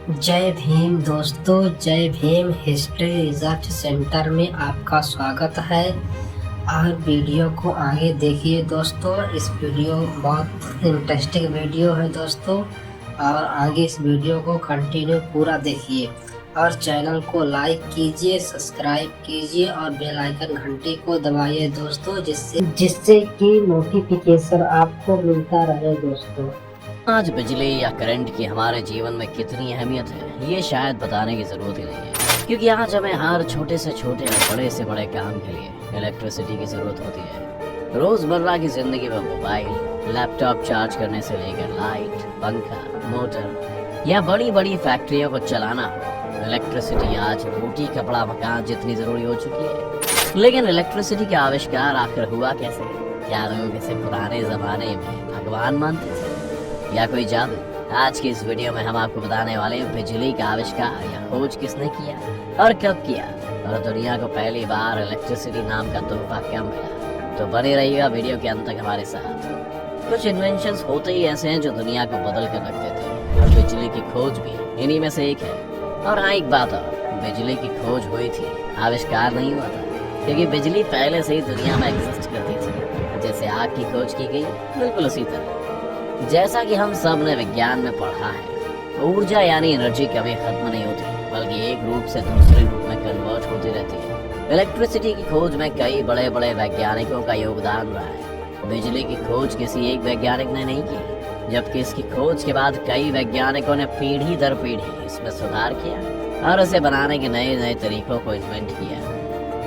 जय भीम दोस्तों, जय भीम। हिस्ट्री रिसर्च सेंटर में आपका स्वागत है। और वीडियो को आगे देखिए दोस्तों। इस वीडियो बहुत इंटरेस्टिंग वीडियो है दोस्तों, और आगे इस वीडियो को कंटिन्यू पूरा देखिए और चैनल को लाइक कीजिए, सब्सक्राइब कीजिए और बेल आइकन घंटी को दबाइए दोस्तों, जिससे कि नोटिफिकेशन आपको मिलता रहे दोस्तों। आज बिजली या करंट की हमारे जीवन में कितनी अहमियत है ये शायद बताने की जरूरत ही नहीं है, क्योंकि आज हमें हर छोटे से छोटे और बड़े से बड़े काम के लिए इलेक्ट्रिसिटी की जरूरत होती है। रोजमर्रा की जिंदगी में मोबाइल, लैपटॉप चार्ज करने से लेकर लाइट, पंखा, मोटर या बड़ी बड़ी फैक्ट्रियों को चलाना हो, इलेक्ट्रिसिटी आज रोटी, कपड़ा, मकान जितनी जरूरी हो चुकी है। लेकिन इलेक्ट्रिसिटी का आविष्कार आखिर हुआ कैसे? क्या लोग इसे पुराने जमाने में भगवान मानते थे या कोई जादू? आज की इस वीडियो में हम आपको बताने वाले हैं बिजली का आविष्कार या खोज किसने किया और कब किया, और दुनिया को पहली बार इलेक्ट्रिसिटी नाम का तोहफा कब मिला। तो बने रहिएगा वीडियो के अंत तक हमारे साथ। कुछ इन्वेंशंस होते ही ऐसे हैं जो दुनिया को बदल कर रख देते हैं, और बिजली की खोज भी इन्हीं में से एक है। और हाँ, एक बात और, बिजली की खोज हुई थी, आविष्कार नहीं हुआ था, क्योंकि बिजली पहले से ही दुनिया में एग्जिस्ट करती थी। जैसे आग की खोज की गई, बिल्कुल उसी तरह। जैसा कि हम सब ने विज्ञान में पढ़ा है, ऊर्जा यानी एनर्जी कभी खत्म नहीं होती, बल्कि एक रूप से दूसरे रूप में कन्वर्ट होती रहती है। इलेक्ट्रिसिटी की खोज में कई बड़े बड़े वैज्ञानिकों का योगदान रहा है। बिजली की खोज किसी एक वैज्ञानिक ने नहीं की, जबकि इसकी खोज के बाद कई वैज्ञानिकों ने पीढ़ी दर पीढ़ी इसमें सुधार किया और इसे बनाने के नए नए तरीकों को इन्वेंट किया।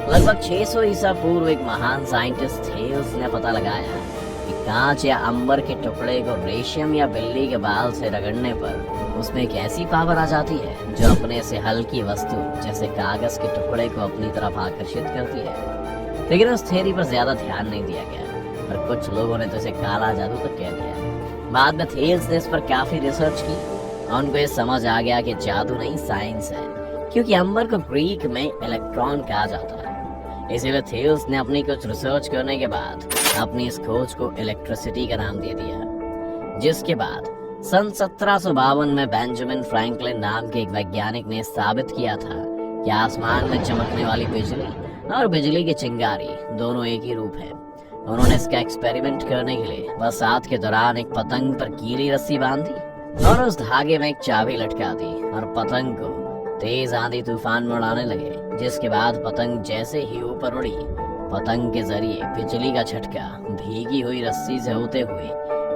लगभग 600 ईसा पूर्व एक महान साइंटिस्ट थेल्स ने पता लगाया कि कांच या अंबर के टुकड़े को रेशम या बिल्ली के बाल से रगड़ने पर उसमें एक ऐसी पावर आ जाती है जो अपने से हल्की वस्तु जैसे कागज के टुकड़े को अपनी तरफ आकर्षित करती है। लेकिन उस थ्योरी पर ज्यादा ध्यान नहीं दिया गया और कुछ लोगों ने तो इसे काला जादू तक कह दिया। बाद में थेल्स ने इस पर काफी रिसर्च की और उनको ये समझ आ गया कि जादू नहीं, साइंस है, क्योंकि अंबर को ग्रीक में इलेक्ट्रॉन कहा जाता है। इसीलिए थेल्स ने अपनी कुछ रिसर्च करने के बाद अपनी इस खोज को इलेक्ट्रिसिटी का नाम दे दिया। जिसके बाद सन 1752 में बेंजामिन फ्रैंकलिन नाम के एक वैज्ञानिक ने साबित किया था कि आसमान में चमकने वाली बिजली और बिजली की चिंगारी दोनों एक ही रूप है। उन्होंने इसका एक्सपेरिमेंट करने के लिए बरसात के दौरान एक पतंग पर गीली रस्सी बांधी और उस धागे में एक चाबी लटका दी और पतंग को तेज आंधी तूफान में उड़ाने लगे। जिसके बाद पतंग जैसे ही ऊपर उड़ी, पतंग के जरिए बिजली का झटका भीगी हुई रस्सी से होते हुए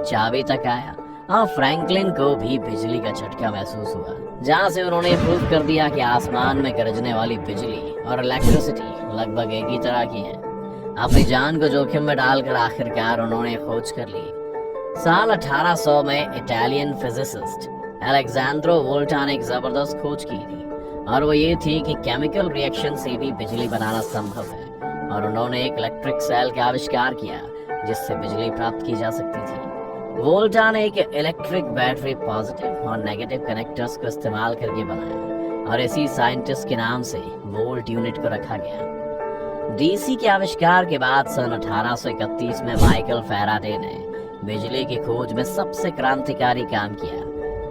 चाबी तक आया और फ्रैंकलिन को भी बिजली का झटका महसूस हुआ, जहां से उन्होंने प्रूव कर दिया कि आसमान में गरजने वाली बिजली और इलेक्ट्रिसिटी लगभग एक ही तरह की है। अपनी जान को जोखिम में डालकर आखिरकार उन्होंने खोज कर ली। साल 1800 में इटालियन फिजिसिस्ट अलेक्जेंड्रो वोल्टा ने एक जबरदस्त खोज की थी, और वो ये थी कि केमिकल रिएक्शन से भी बिजली बनाना संभव है। और उन्होंने एक इलेक्ट्रिक सेल का आविष्कार किया जिससे बिजली प्राप्त की जा सकती थी। वोल्टा ने एक इलेक्ट्रिक बैटरी पॉजिटिव और नेगेटिव कनेक्टर्स को इस्तेमाल करके बनाया, और इसी साइंटिस्ट के नाम से वोल्ट यूनिट को रखा गया। डीसी के आविष्कार के बाद सन 1831 में माइकल फैराडे ने बिजली की खोज में सबसे क्रांतिकारी काम किया।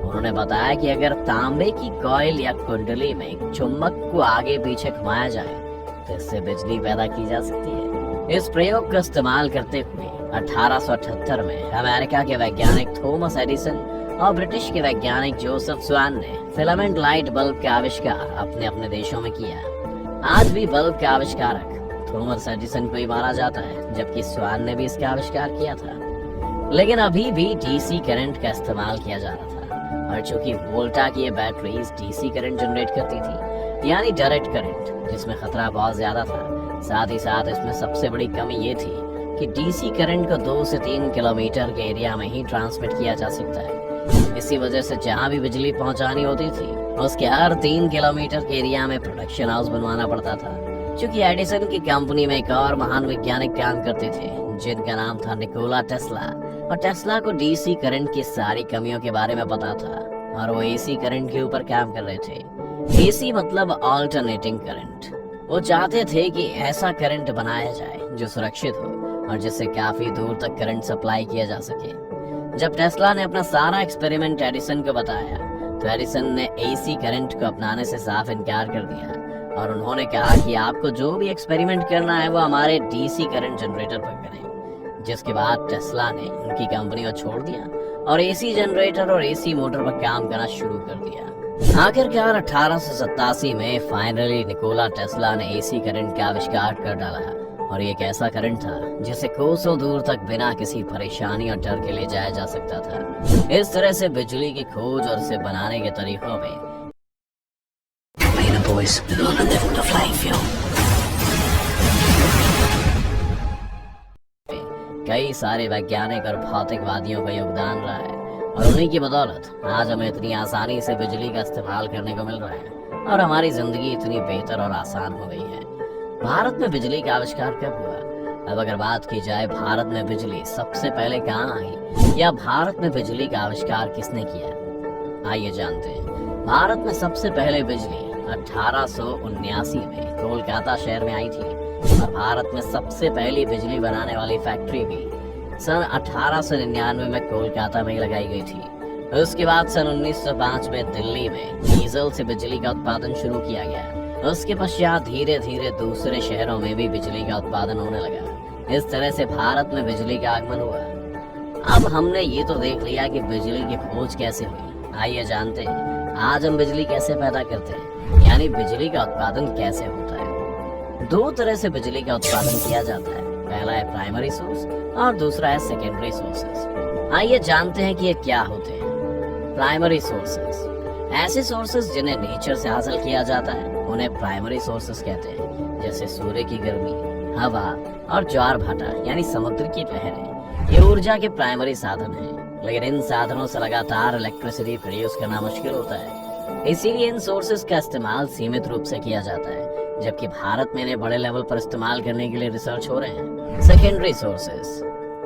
उन्होंने बताया कि अगर तांबे की कॉइल या कुंडली में चुंबक को आगे पीछे घुमाया जाए तो इससे बिजली पैदा की जा सकती है। इस प्रयोग का इस्तेमाल करते हुए 1878 में अमेरिका के वैज्ञानिक थॉमस एडिसन और ब्रिटिश के वैज्ञानिक जोसेफ स्वान ने फिलामेंट लाइट बल्ब का आविष्कार अपने अपने देशों में किया। आज भी बल्ब के आविष्कारक थॉमस एडिसन को ही माना जाता है, जबकि स्वान ने भी इसका आविष्कार किया था। लेकिन अभी भी डीसी करंट का इस्तेमाल किया जा रहा था, और चूंकि वोल्टा की ये बैटरीज डीसी करंट जनरेट करती थी, यानी डायरेक्ट करंट, जिसमें खतरा बहुत ज्यादा था। साथ ही साथ इसमें सबसे बड़ी कमी ये थी कि डीसी करंट को 2 से 3 किलोमीटर के एरिया में ही ट्रांसमिट किया जा सकता है। इसी वजह से जहाँ भी बिजली पहुँचानी होती थी उसके हर 3 किलोमीटर के एरिया में प्रोडक्शन हाउस बनवाना पड़ता था। चूंकि एडिसन की कंपनी में एक और महान वैज्ञानिक काम करते थे जिनका नाम था निकोला टेस्ला, और टेस्ला को डीसी करंट की सारी कमियों के बारे में पता था, और वो एसी करंट के ऊपर काम कर रहे थे। एसी मतलब ऑल्टरनेटिंग करंट। वो चाहते थे कि ऐसा करंट बनाया जाए जो सुरक्षित हो और जिससे काफी दूर तक करंट सप्लाई किया जा सके। जब टेस्ला ने अपना सारा एक्सपेरिमेंट एडिसन को बताया तो एडिसन ने एसी करंट को अपनाने से साफ इनकार कर दिया और उन्होंने कहा कि आपको जो भी एक्सपेरिमेंट करना है वो हमारे डीसी करंट जनरेटर पर करें। जिसके बाद टेस्ला ने उनकी कंपनी को छोड़ दिया और एसी जनरेटर और एसी मोटर पर काम करना शुरू कर दिया। आखिरकार 1887 में फाइनली निकोला टेस्ला ने एसी करंट का आविष्कार कर डाला और ये एक ऐसा करंट था जिसे कोसों दूर तक बिना किसी परेशानी और डर के ले जाया जा सकता था। इस तरह से बिजली की खोज और इसे बनाने के तरीकों में कई सारे वैज्ञानिक और भौतिकवादियों का योगदान रहा है और उन्हीं की बदौलत आज हमें इतनी आसानी से बिजली का इस्तेमाल करने को मिल रहा है और हमारी जिंदगी इतनी बेहतर और आसान हो गई है। भारत में बिजली का आविष्कार कब हुआ? अब अगर बात की जाए भारत में बिजली सबसे पहले कहाँ आई या भारत में बिजली का आविष्कार किसने किया, आइए जानते हैं। भारत में सबसे पहले बिजली 1879 में कोलकाता शहर में आई थी और भारत में सबसे पहली बिजली बनाने वाली फैक्ट्री भी सन 1899 में कोलकाता में ही लगाई गई थी। उसके बाद सन 1905 में दिल्ली में डीजल से बिजली का उत्पादन शुरू किया गया। उसके पश्चात धीरे धीरे दूसरे शहरों में भी बिजली का उत्पादन होने लगा। इस तरह से भारत में बिजली का आगमन हुआ। अब हमने ये तो देख लिया कि बिजली की खोज कैसे हुई, आइए जानते हैं आज हम बिजली कैसे पैदा करते हैं, यानी बिजली का उत्पादन कैसे होता है। दो तरह से बिजली का उत्पादन किया जाता है, पहला है प्राइमरी सोर्स और दूसरा है सेकेंडरी सोर्सेस। आइए जानते हैं कि ये क्या होते हैं। प्राइमरी सोर्सेस ऐसे सोर्सेस जिन्हें नेचर से हासिल किया जाता है उन्हें प्राइमरी सोर्सेस कहते हैं, जैसे सूर्य की गर्मी, हवा और ज्वार भाटा यानी समुद्र की लहरें। ये ऊर्जा के प्राइमरी साधन हैं, लेकिन इन साधनों से लगातार इलेक्ट्रिसिटी प्रोड्यूस करना मुश्किल होता है। इसीलिए इन सोर्सेस का इस्तेमाल सीमित रूप से किया जाता है, जबकि भारत में इन्हें बड़े लेवल पर इस्तेमाल करने के लिए रिसर्च हो रहे हैं। सेकेंडरी सोर्सेस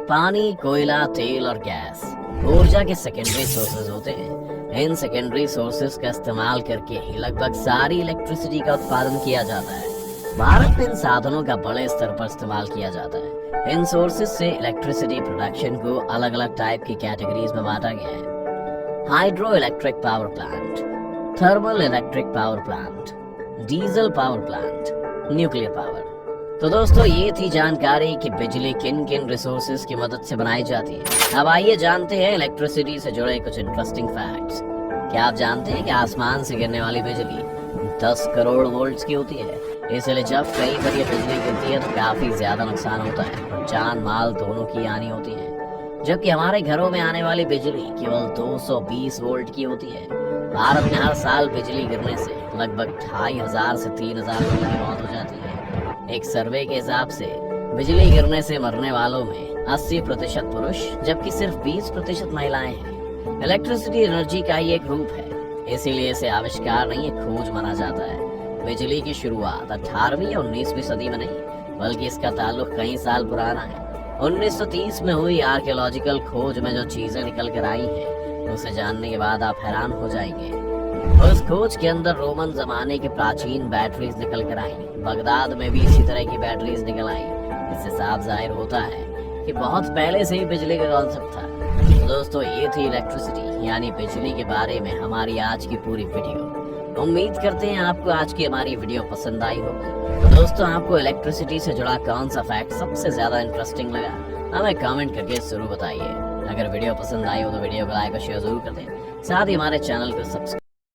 पानी, कोयला, तेल और गैस ऊर्जा के सेकेंडरी सोर्सेज होते हैं। इन सेकेंडरी सोर्सेज का इस्तेमाल करके ही लगभग सारी इलेक्ट्रिसिटी का उत्पादन किया जाता है। भारत में इन साधनों का बड़े स्तर पर इस्तेमाल किया जाता है। इन सोर्सेज से इलेक्ट्रिसिटी प्रोडक्शन को अलग अलग टाइप की कैटेगरीज में बांटा गया है। Hydro electric power plant, thermal electric power plant, diesel power plant, nuclear power. तो दोस्तों ये थी जानकारी कि बिजली किन किन रिसोर्सेज की मदद से बनाई जाती है। अब आइए जानते हैं इलेक्ट्रिसिटी से जुड़े कुछ इंटरेस्टिंग फैक्ट्स। क्या आप जानते हैं कि आसमान से गिरने वाली बिजली 10 करोड़ वोल्ट्स की होती है? इसलिए जब कहीं पर ये बिजली गिरती है तो काफी ज्यादा नुकसान होता है और जान माल दोनों की हानि होती है। जबकि हमारे घरों में आने वाली बिजली केवल 220 वोल्ट की होती है। भारत में हर साल बिजली गिरने से लगभग 2500 से 3000 लोगों की मौत हो जाती है। एक सर्वे के हिसाब से बिजली गिरने से मरने वालों में 80% पुरुष जबकि सिर्फ 20% महिलाएं हैं। इलेक्ट्रिसिटी एनर्जी का ही एक रूप है, इसीलिए इसे आविष्कार नहीं एक खोज माना जाता है। बिजली की शुरुआत 18वीं या 19वीं सदी में नहीं, बल्कि इसका ताल्लुक कई साल पुराना है। 1930 में हुई आर्कियोलॉजिकल खोज में जो चीजें निकल कर आई हैं, उसे जानने के बाद आप हैरान हो जाएंगे। उस खोज के अंदर रोमन जमाने के प्राचीन बैटरीज निकल कर आई, बगदाद में भी इसी तरह की बैटरीज निकल आई। इससे साफ जाहिर होता है कि बहुत पहले से ही बिजली का कॉन्सेप्ट था। तो दोस्तों ये थी इलेक्ट्रिसिटी यानी बिजली के बारे में हमारी आज की पूरी वीडियो। उम्मीद करते हैं आपको आज की हमारी वीडियो पसंद आई होगी। तो दोस्तों आपको इलेक्ट्रिसिटी से जुड़ा कौन सा फैक्ट सबसे ज्यादा इंटरेस्टिंग लगा, हमें कमेंट करके जरूर बताइए। अगर वीडियो पसंद आई हो तो वीडियो को लाइक और शेयर जरूर कर दें, साथ ही हमारे चैनल को सब्सक्राइब